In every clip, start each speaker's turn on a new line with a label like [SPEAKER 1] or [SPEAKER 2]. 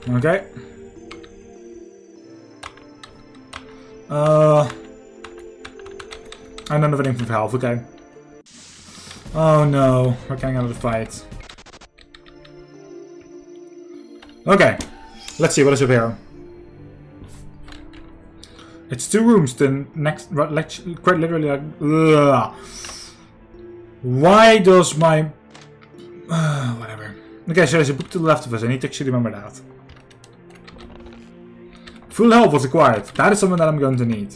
[SPEAKER 1] Okay. I don't have anything for health, okay. Oh no, we're getting out of the fight. Okay, let's see what is up here. It's 2 rooms, the next, quite literally like, ugh. Why does my... whatever. Okay, so there's a book to the left of us, I need to actually remember that. Full health was acquired, that is something that I'm going to need.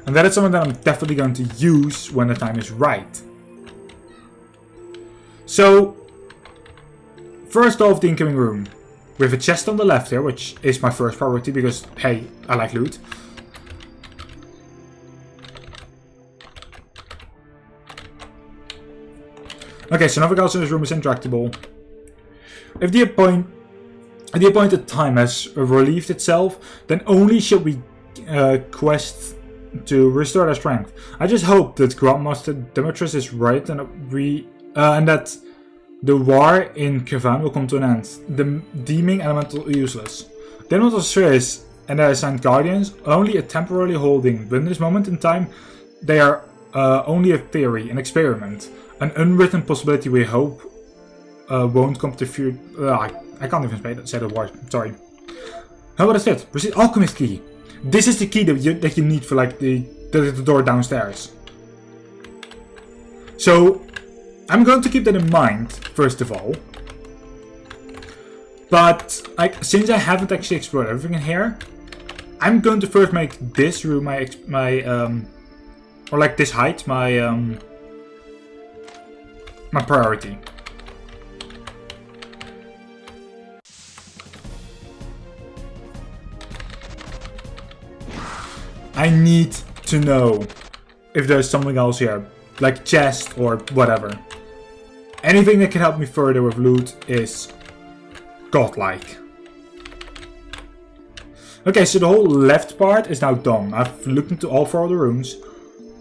[SPEAKER 1] And that is something that I'm definitely going to use when the time is right. So, first off, the incoming room. We have a chest on the left here, which is my first priority because, hey, I like loot. Okay, so nothing else in this room is interactable. If the appointed time has relieved itself, then only should we quest to restore their strength. I just hope that Grandmaster Demetrius is right and that the war in Kavan will come to an end, deeming elemental useless. The elemental spheres and their assigned guardians only a temporary holding, but in this moment in time, they are only a theory, an experiment, an unwritten possibility we hope won't come to fruit. I can't even say the word, sorry. How about this? Receive Alchemist Key. This is the key that you need for like the door downstairs. So, I'm going to keep that in mind, first of all. But, like, since I haven't actually explored everything in here, I'm going to first make this room or like this height my priority. I need to know if there's something else here, like chest or whatever. Anything that can help me further with loot is godlike. Okay, so the whole left part is now done. I've looked into all 4 of the rooms.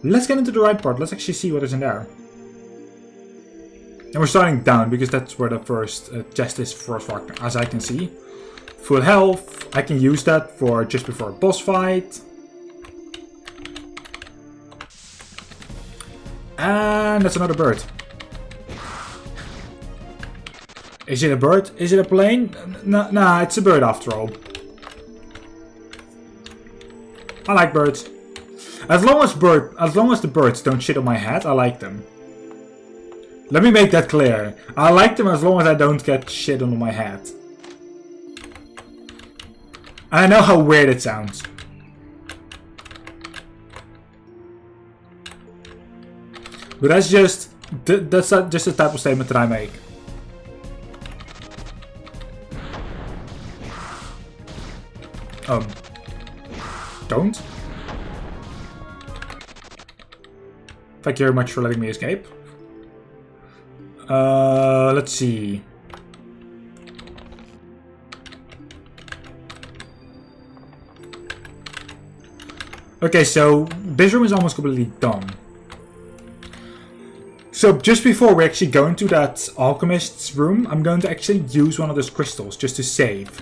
[SPEAKER 1] Let's get into the right part. Let's actually see what is in there. And we're starting down because that's where the first chest is for as far as I can see. Full health. I can use that for just before a boss fight. And that's another bird. Is it a bird? Is it a plane? Nah, it's a bird after all. I like birds. As long as the birds don't shit on my head, I like them. Let me make that clear. I like them as long as I don't get shit on my head. And I know how weird it sounds. But that's just the type of statement that I make. Don't. Thank you very much for letting me escape. Let's see. Okay, so this room is almost completely done. So just before we actually go into that alchemist's room, I'm going to actually use one of those crystals just to save.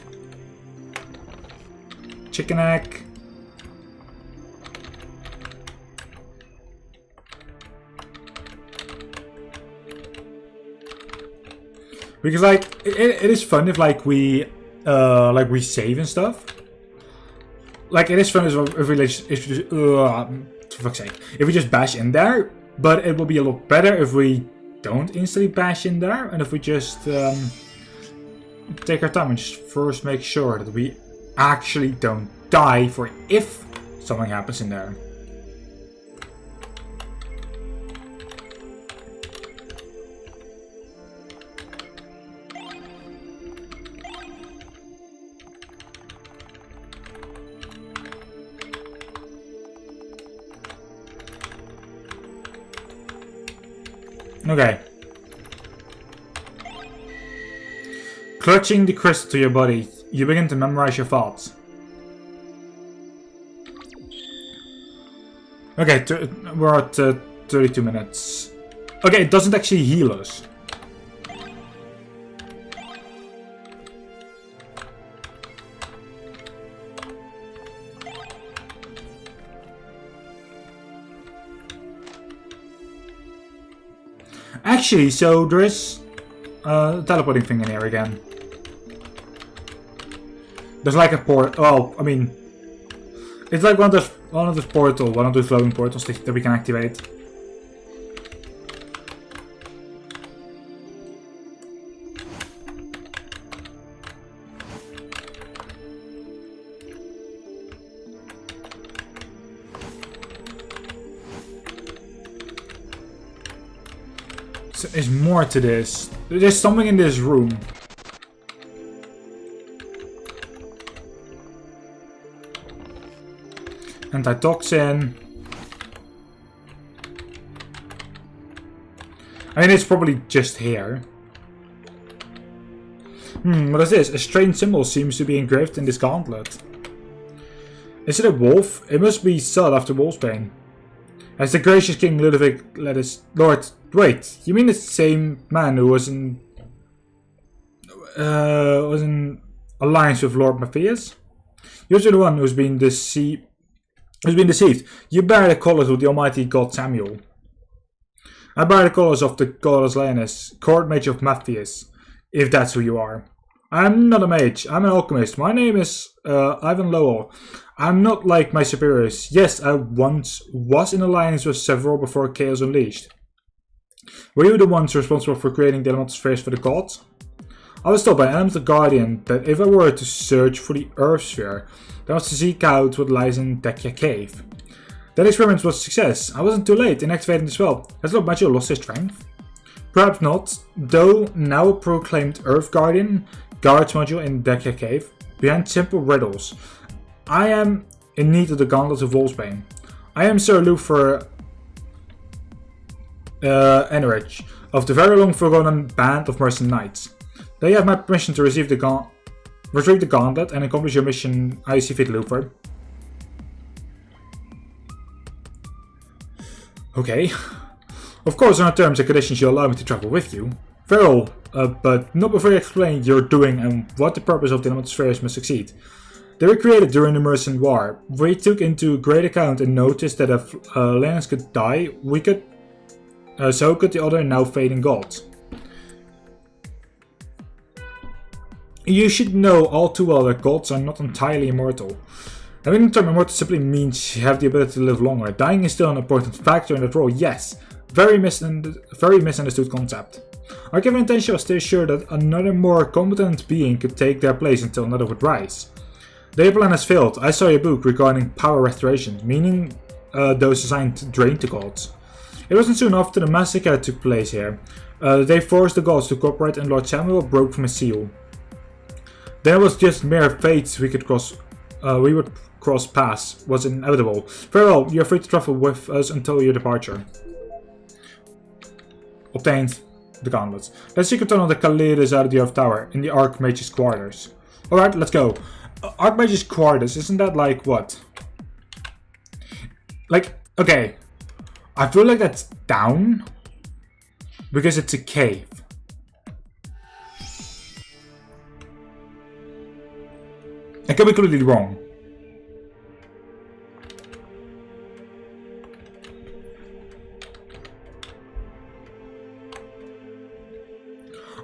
[SPEAKER 1] Chicken egg. Because like it is fun if like we save and stuff. Like it is fun if we just bash in there. But it will be a lot better if we don't instantly bash in there. And if we just take our time and just first make sure that we actually don't die for if something happens in there. Okay. Clutching the crystal to your body, you begin to memorize your thoughts. Okay, we're at 32 minutes. Okay, it doesn't actually heal us. Actually, so there is a teleporting thing in here again. There's like a port. Well, I mean, it's like one of those glowing portals that we can activate. So there's more to this. There's something in this room. Antitoxin. I mean, it's probably just here. What is this? A strange symbol seems to be engraved in this gauntlet. Is it a wolf? It must be sought after Wolfsbane. As the gracious King Ludovic let us... Lord, wait, you mean the same man who was in alliance with Lord Matthias? You're the one who's been deceived. You bear the colors of the almighty god Samuel. I bear the colors of the goddess Lioness, court mage of Matthias, if that's who you are. I'm not a mage, I'm an alchemist. My name is Ivan Lowell. I'm not like my superiors. Yes, I once was in alliance with several before Chaos Unleashed. Were you the ones responsible for creating the elemental spheres for the gods? I was told by an elemental guardian that if I were to search for the Earth Sphere, then I was to seek out what lies in Dreaw Cave. That experiment was a success. I wasn't too late in activating the spell. Has Lord Maggio lost his strength? Perhaps not, though now a proclaimed Earth Guardian guards Maggio in Dreaw Cave, behind simple riddles. I am in need of the gauntlets of Wolfsbane. I am Sir Luther Enerich, of the very long forgotten band of mercenary knights. They have my permission to retrieve the gauntlet and accomplish your mission. I see fit, Luther. Okay. Of course, on terms and conditions you allow me to travel with you. Very well, but not before you explain your doing and what the purpose of the elemental spheres must succeed. They were created during the Mercen War. We took into great account and noticed that if Lennox could die, we could, so could the other now fading gods. You should know all too well that gods are not entirely immortal. Having the term immortal simply means you have the ability to live longer. Dying is still an important factor in that role, yes. Very misunderstood concept. Our given intention was to ensure that another more competent being could take their place until another would rise. Their plan has failed. I saw a book regarding power restoration, meaning those assigned to drain to gods. It wasn't soon after the massacre that took place here. They forced the gods to cooperate and Lord Samuel broke from his seal. Then it was just mere fate we would cross paths was inevitable. Farewell, you are free to travel with us until your departure. Obtained the gauntlets. Let's secret tunnel the Kalidas out of the Earth Tower in the Archmage's quarters. Alright, let's go. Archmage's quarters, isn't that like what? Like, okay. I feel like that's down because it's a cave. I could be completely wrong.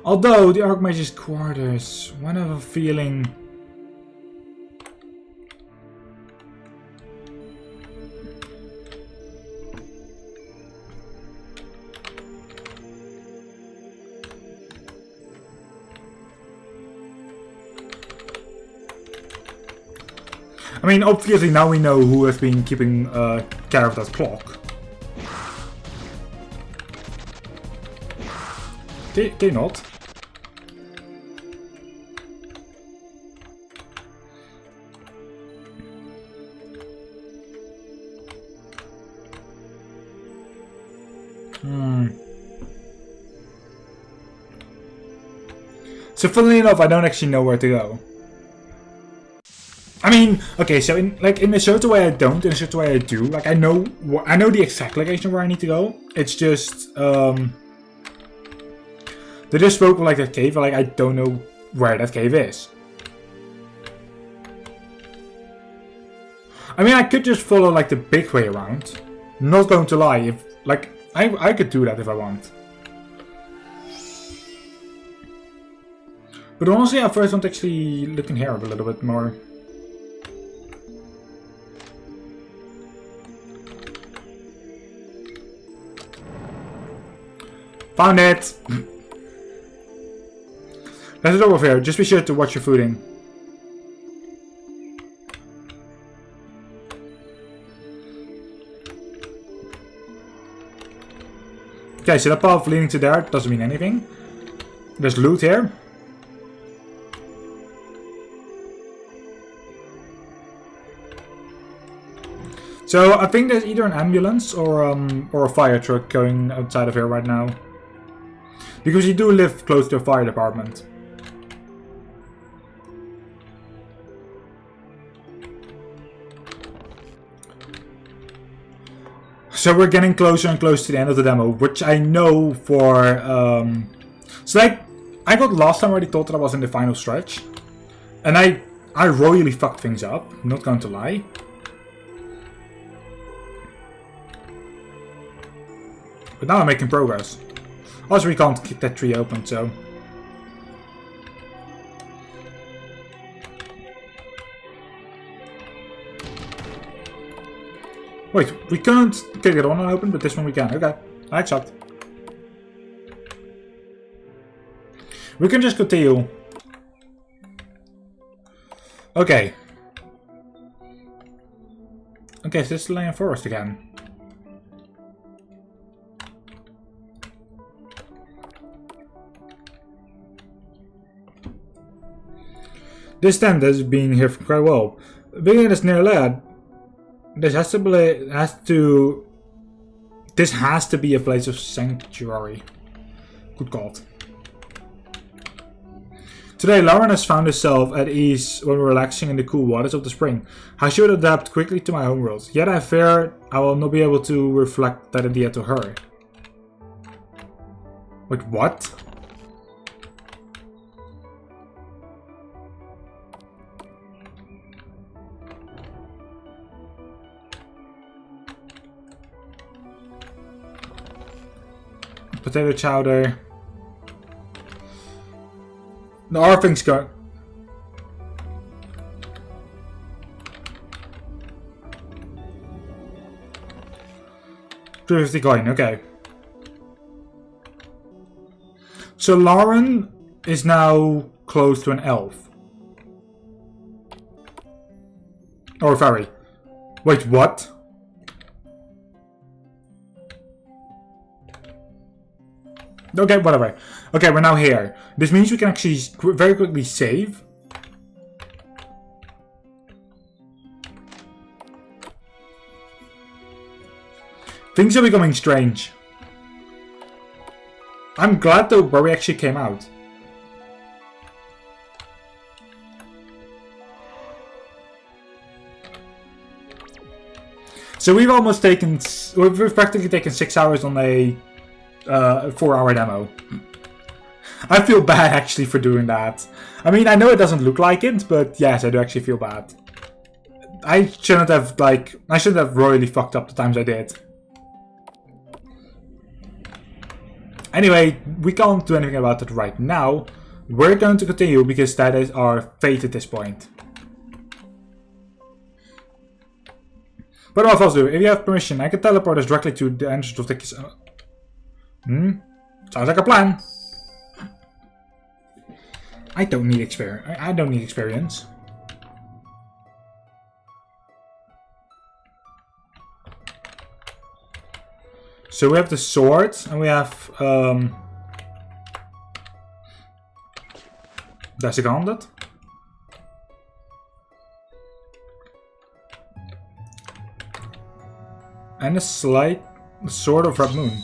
[SPEAKER 1] Although the Archmage's quarters, one have a feeling. I mean, obviously now we know who has been keeping care of that clock. Can you not? So funnily enough, I don't actually know where to go. I mean, okay, so in a certain way I don't, in a certain way I do. Like I know the exact location where I need to go. It's just they just spoke like that cave, but like I don't know where that cave is. I mean, I could just follow like the big way around. Not going to lie, if like I could do that if I want. But honestly, I first want to actually look in here a little bit more. Found it! There's a door over here. Just be sure to watch your footing. Okay, so that path leading to there doesn't mean anything. There's loot here. So I think there's either an ambulance or a fire truck going outside of here right now. Because you do live close to a fire department. So we're getting closer and closer to the end of the demo, which I know for... So like, I got last time already thought that I was in the final stretch. And I royally fucked things up, I'm not going to lie. But now I'm making progress. Also, we can't keep that tree open, so... Wait, we can't get it on and open, but this one we can. Okay, I accept. We can just continue. Okay. Okay, so this is the Land Forest again. This tent has been here for quite a while. Being this near lad, this has to be a place of sanctuary. Good God. Today, Lauren has found herself at ease when relaxing in the cool waters of the spring. I should adapt quickly to my homeworld, yet I fear I will not be able to reflect that idea to her. Wait, what? Potato chowder. The our things go. $250 coin, okay. So Lauren is now close to an elf. Or a fairy. Wait, what? Okay, whatever. Okay, we're now here. This means we can actually very quickly save. Things are becoming strange. I'm glad though where we actually came out. So we've practically taken 6 hours on a 4-hour demo. I feel bad actually for doing that. I mean, I know it doesn't look like it, but yes, I do actually feel bad. I shouldn't have royally fucked up the times I did. Anyway, we can't do anything about it right now. We're going to continue because that is our fate at this point. But what else do? If you have permission, I can teleport us directly to the entrance of the... Sounds like a plan. I don't need experience. I don't need experience. So we have the sword, and we have that's a gauntlet. And a slight sword of Red Moon.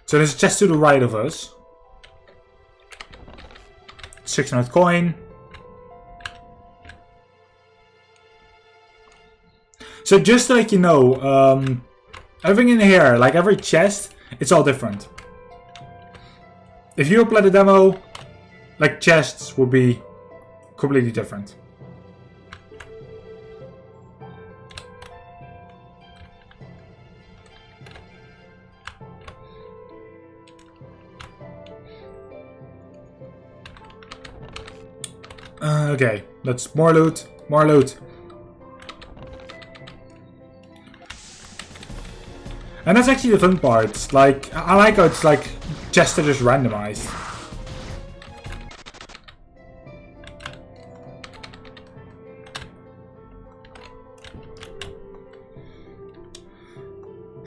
[SPEAKER 1] So there's a chest to the right of us. 600 coin. So just like you know, everything in here, like every chest, it's all different. If you play the demo, like chests will be completely different. Okay, that's more loot, more loot. And that's actually the fun part. Like, I like how it's like chests are just randomized.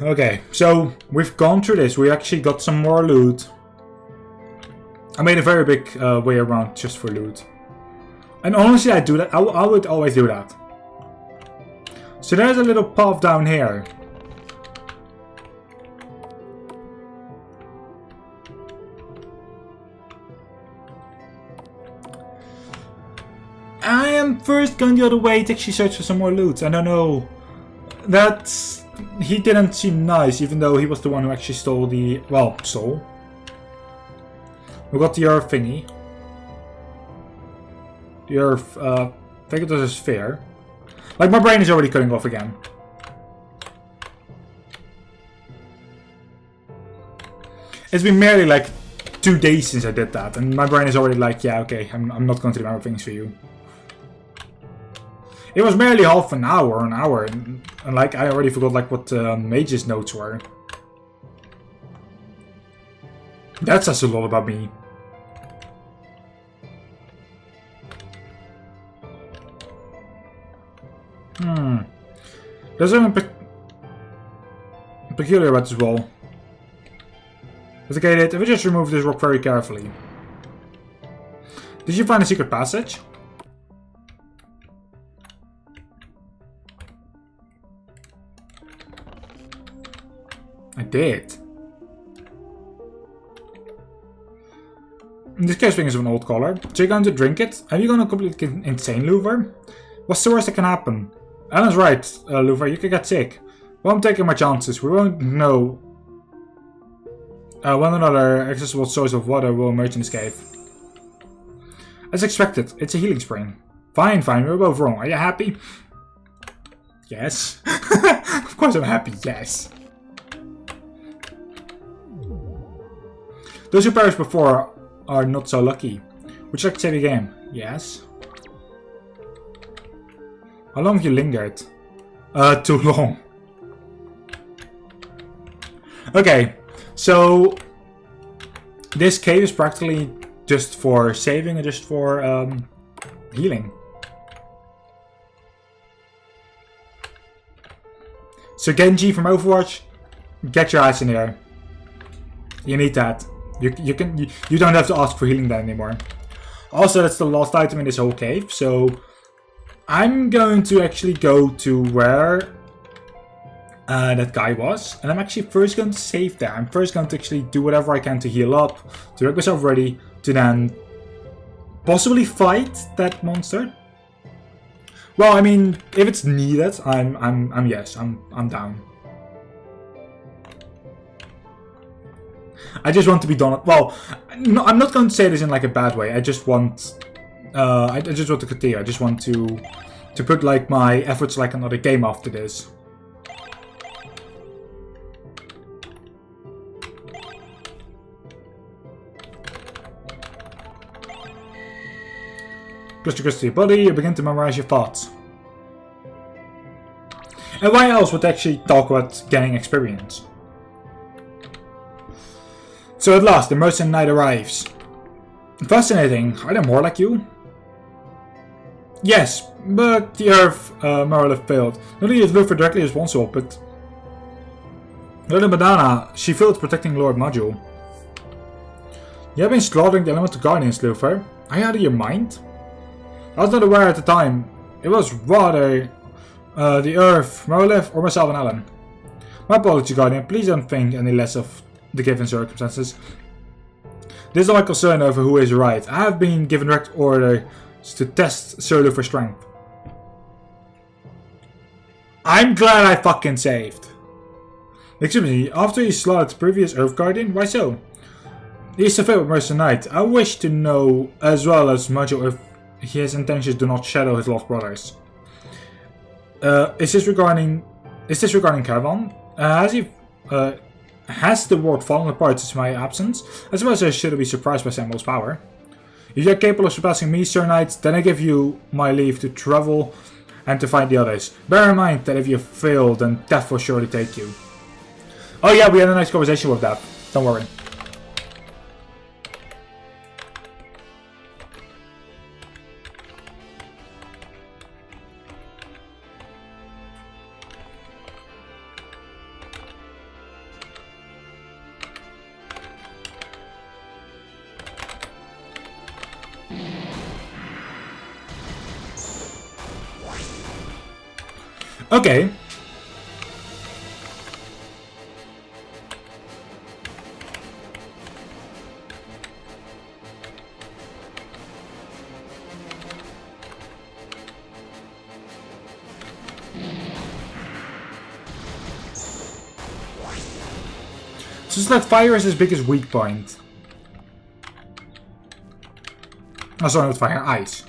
[SPEAKER 1] Okay, so we've gone through this. We actually got some more loot. I made a very big way around just for loot. And honestly, I do that. I would always do that. So there's a little path down here. I am first going the other way to actually search for some more loot. I don't know. That's... He didn't seem nice, even though he was the one who actually stole the... Well, stole. We got the earth thingy. The earth, I think it was a sphere. Like, my brain is already cutting off again. It's been merely like 2 days since I did that, and my brain is already like, yeah, okay, I'm not going to remember things for you. It was merely half an hour, and like, I already forgot like what Mage's notes were. That says a lot about me. There's something peculiar about this wall. Investigated. If we just remove this rock very carefully. Did you find a secret passage? I did. This case thing is of an old color. So you're going to drink it? Are you going to completely insane, Louver? What's the worst that can happen? Alan's right, Louver. You could get sick. Well, I'm taking my chances. We won't know when another accessible source of water will emerge in this cave. As expected, it's a healing spring. Fine, fine. We're both wrong. Are you happy? Yes. Of course I'm happy. Yes. Those who perished before are not so lucky. Would you like to save the game? Yes. How long have you lingered? Too long. Okay, so this cave is practically just for saving and just for healing. So Genji from Overwatch, get your ass in here. You need that. You don't have to ask for healing then anymore. Also, that's the last item in this whole cave, so I'm going to actually go to where that guy was, and I'm actually first going to save there. I'm first going to actually do whatever I can to heal up, to make myself ready to then possibly fight that monster. Well, I mean, if it's needed, I'm down. I just want to be done. Well, no, I'm not going to say this in like a bad way. I just want, I just want to continue. I just want to put like my efforts like another game after this. Close to your body, you begin to memorize your thoughts. And why else would they actually talk about gaining experience? So at last, the merchant knight arrives. Fascinating. Are there more like you? Yes, but the Earth more or less failed. Not only is Luffy directly responsible, but Little Banana, she failed protecting Lord Module. You have been slaughtering the Elemental Guardians, Luffy. Are you out of your mind? I was not aware at the time. It was rather the Earth, Morolith, or myself and Alan. My apology, Guardian. Please don't think any less of the given circumstances. This is my concern over who is right. I have been given direct orders to test Sir Luffy's strength. I'm glad I fucking saved. Excuse me, after you slaughtered the previous Earth Guardian, why so? He is a favorite Merchant Knight. I wish to know as well as much if his intentions do not shadow his lost brothers. Is this regarding Caravan? Has the world fallen apart since my absence? I suppose I shouldn't be surprised by Samuel's power. If you are capable of surpassing me, Sir Knight, then I give you my leave to travel and to find the others. Bear in mind that if you fail, then death will surely take you. Oh yeah, we had a nice conversation with that. Don't worry. Okay. So it's that fire is his biggest weak point. Oh, sorry, not fire, ice.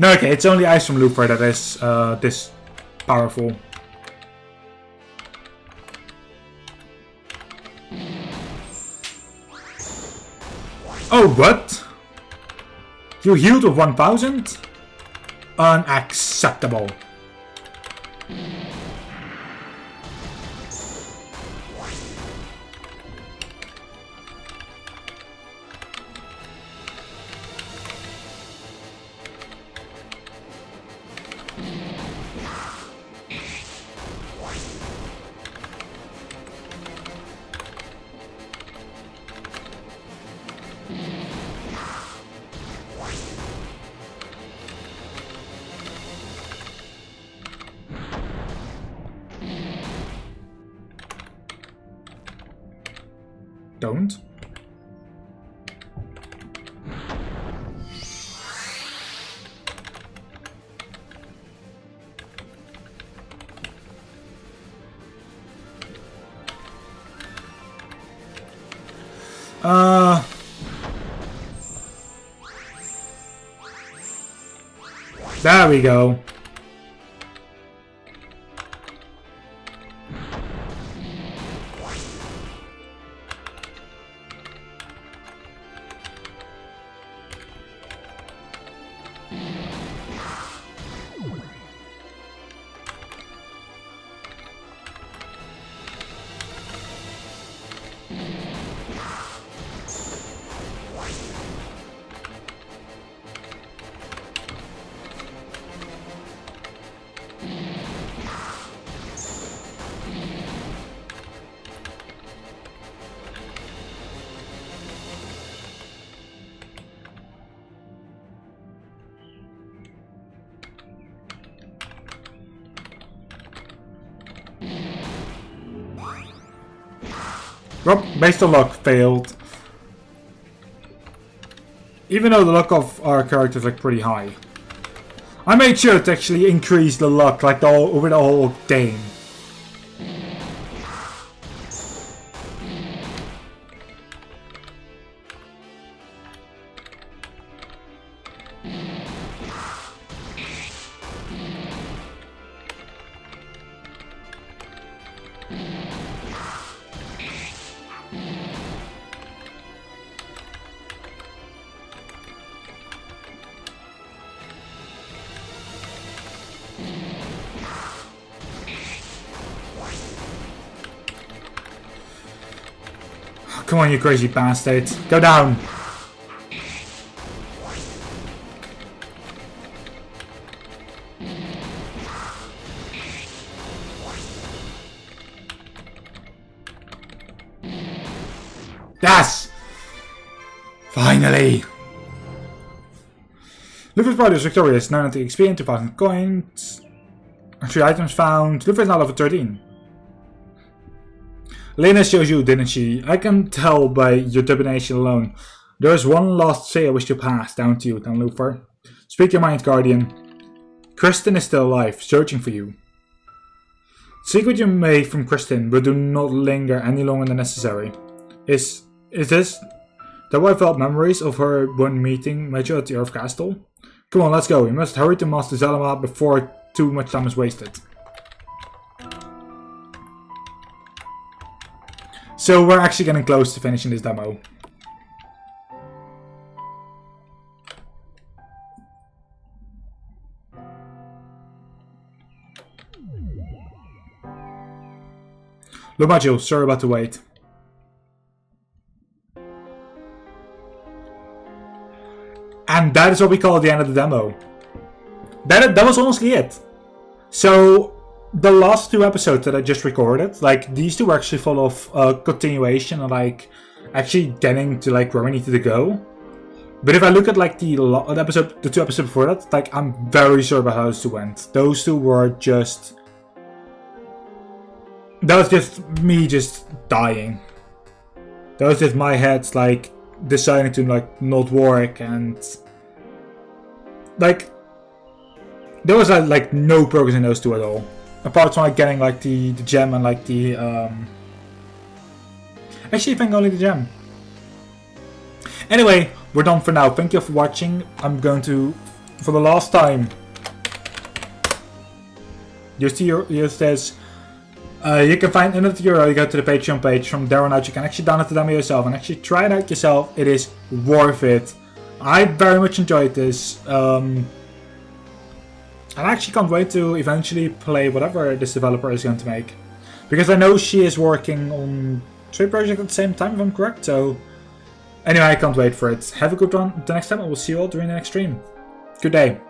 [SPEAKER 1] No, okay, it's only ice from Luther that is this powerful. Oh, what? You healed with 1000? Unacceptable. Don't. There we go. Well, based on luck, failed. Even though the luck of our characters like pretty high. I made sure to actually increase the luck like over the whole game. Come on, you crazy bastard. Go down. Yes! Finally! Luffy's party is victorious. 990 XP and 2000 coins. 3 items found. Luffy is now level 13. Lena shows you, didn't she? I can tell by your divination alone. There is one last say I wish to pass down to you, then Luther. Speak your mind, Guardian. Kristen is still alive, searching for you. Seek what you may from Kristen, but do not linger any longer than necessary. Is this That wipe out memories of her when meeting Major at the Earth Castle. Come on, let's go. We must hurry to Master Zelma before too much time is wasted. So we're actually getting close to finishing this demo. Lumaggio, sorry about the wait. And that is what we call the end of the demo. That was honestly it. So the last 2 episodes that I just recorded, like these 2 were actually full of continuation and like actually getting to like where we needed to go. But if I look at like the 2 episodes before that, like I'm very sure about how those 2 went. Those 2 were just... That was just me just dying. That was just my head like deciding to like not work, and like there was like no progress in those 2 at all. Apart from like getting like the gem and like the actually I think only the gem. Anyway, we're done for now. Thank you for watching. I'm going to, for the last time, use this. You can find another tutorial. You go to the Patreon page. From there on out, you can actually download the demo yourself and actually try it out yourself. It is worth it. I very much enjoyed this. And I actually can't wait to eventually play whatever this developer is going to make, because I know she is working on 3 projects at the same time, if I'm correct. So anyway, I can't wait for it. Have a good one. The next time I will see you all during the next stream. Good day.